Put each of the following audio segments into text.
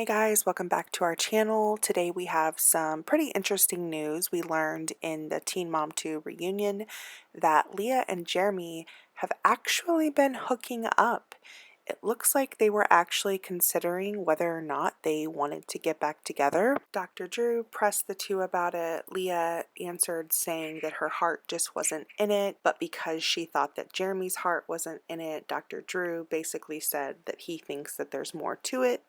Hey guys, welcome back to our channel. Today we have some pretty interesting news. We learned in the Teen Mom 2 reunion that Leah and Jeremy have actually been hooking up. It looks like they were actually considering whether or not they wanted to get back together. Dr. Drew pressed the two about it. Leah answered saying that her heart just wasn't in it, but because she thought that Jeremy's heart wasn't in it, Dr. Drew basically said that he thinks that there's more to it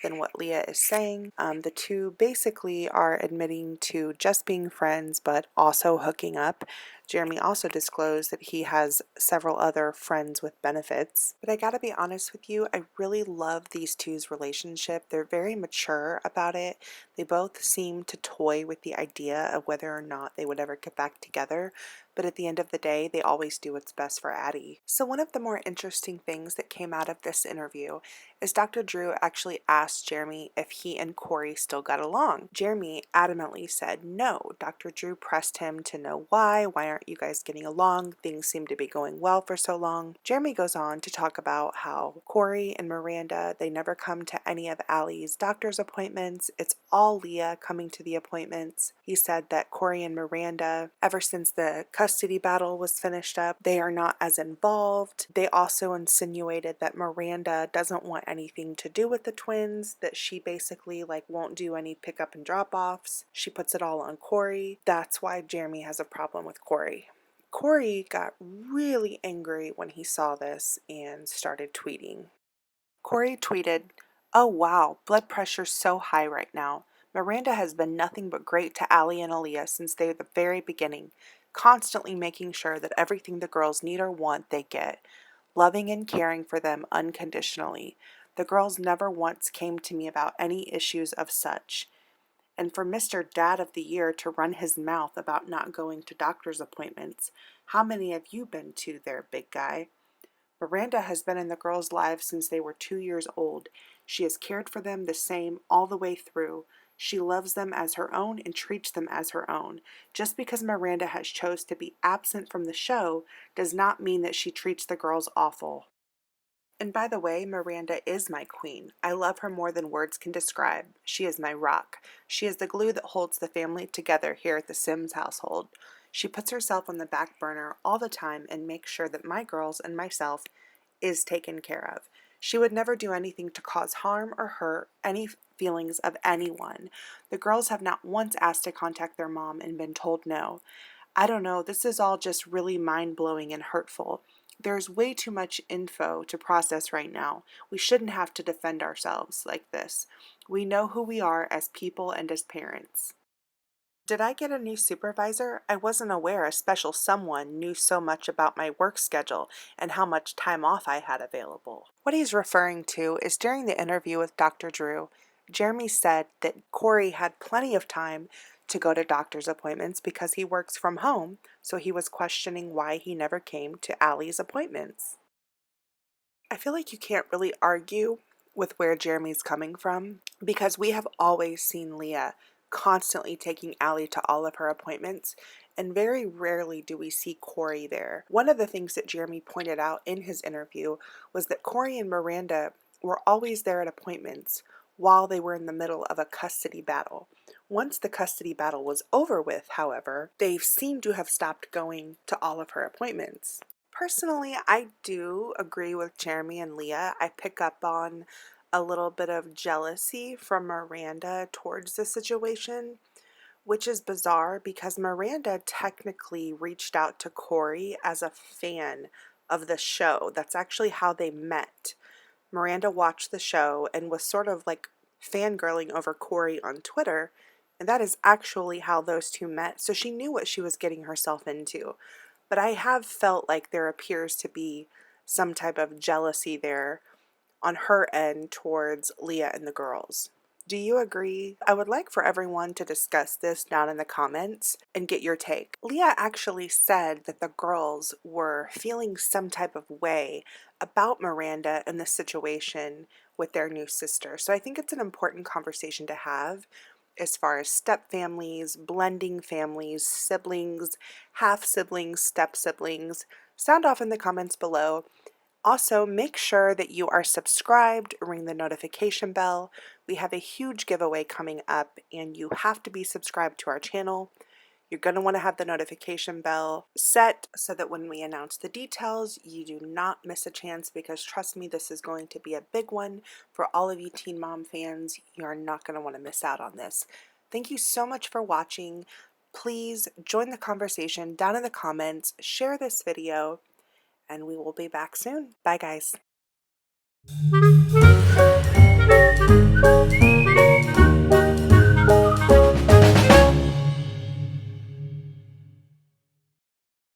than what Leah is saying. The two basically are admitting to just being friends, but also hooking up. Jeremy also disclosed that he has several other friends with benefits. But I gotta be honest with you, I really love these two's relationship. They're very mature about it. They both seem to toy with the idea of whether or not they would ever get back together. But at the end of the day, they always do what's best for Addie. So one of the more interesting things that came out of this interview is Dr. Drew actually asked Jeremy if he and Corey still got along. Jeremy adamantly said no. Dr. Drew pressed him to know why aren't you guys getting along? Things seem to be going well for so long. Jeremy goes on to talk about how Corey and Miranda, they never come to any of Allie's doctor's appointments. It's all Leah coming to the appointments. He said that Corey and Miranda, ever since the custody battle was finished up, they are not as involved. They also insinuated that Miranda doesn't want anything to do with the twins, that she basically won't do any pickup and drop offs. She puts it all on Corey. That's why Jeremy has a problem with Corey. Corey got really angry when he saw this and started tweeting. Corey tweeted, "Oh wow, blood pressure's so high right now. Miranda has been nothing but great to Allie and Aaliyah since the very beginning, constantly making sure that everything the girls need or want they get, loving and caring for them unconditionally. The girls never once came to me about any issues of such. And for Mr. Dad of the Year to run his mouth about not going to doctor's appointments, how many have you been to there, big guy? Miranda has been in the girls' lives since they were 2 years old. She has cared for them the same all the way through. She loves them as her own and treats them as her own. Just because Miranda has chose to be absent from the show does not mean that she treats the girls awful. And by the way, Miranda is my queen. I love her more than words can describe. She is my rock. She is the glue that holds the family together here at the Sims household. She puts herself on the back burner all the time and makes sure that my girls and myself is taken care of. She would never do anything to cause harm or hurt any feelings of anyone. The girls have not once asked to contact their mom and been told no. I don't know, this is all just really mind-blowing and hurtful. There's way too much info to process right now. We shouldn't have to defend ourselves like this. We know who we are as people and as parents. Did I get a new supervisor? I wasn't aware a special someone knew so much about my work schedule and how much time off I had available." What he's referring to is during the interview with Dr. Drew, Jeremy said that Corey had plenty of time to go to doctor's appointments because he works from home, so he was questioning why he never came to Allie's appointments. I feel like you can't really argue with where Jeremy's coming from because we have always seen Leah constantly taking Allie to all of her appointments, and very rarely do we see Corey there. One of the things that Jeremy pointed out in his interview was that Corey and Miranda were always there at appointments while they were in the middle of a custody battle. Once the custody battle was over with, however, they seem to have stopped going to all of her appointments. Personally, I do agree with Jeremy and Leah. I pick up on a little bit of jealousy from Miranda towards the situation, which is bizarre because Miranda technically reached out to Corey as a fan of the show. That's actually how they met. Miranda watched the show and was sort of fangirling over Corey on Twitter, and that is actually how those two met, so she knew what she was getting herself into. But I have felt like there appears to be some type of jealousy there on her end towards Leah and the girls. Do you agree? I would like for everyone to discuss this down in the comments and get your take. Leah actually said that the girls were feeling some type of way about Miranda and the situation with their new sister. So I think it's an important conversation to have as far as step families, blending families, siblings, half siblings, step siblings. Sound off in the comments below. Also, make sure that you are subscribed, ring the notification bell. We have a huge giveaway coming up, and you have to be subscribed to our channel. You're going to want to have the notification bell set so that when we announce the details, you do not miss a chance, because trust me, this is going to be a big one for all of you Teen Mom fans. You're not going to want to miss out on this. Thank you so much for watching. Please join the conversation down in the comments, share this video, and we will be back soon. Bye, guys.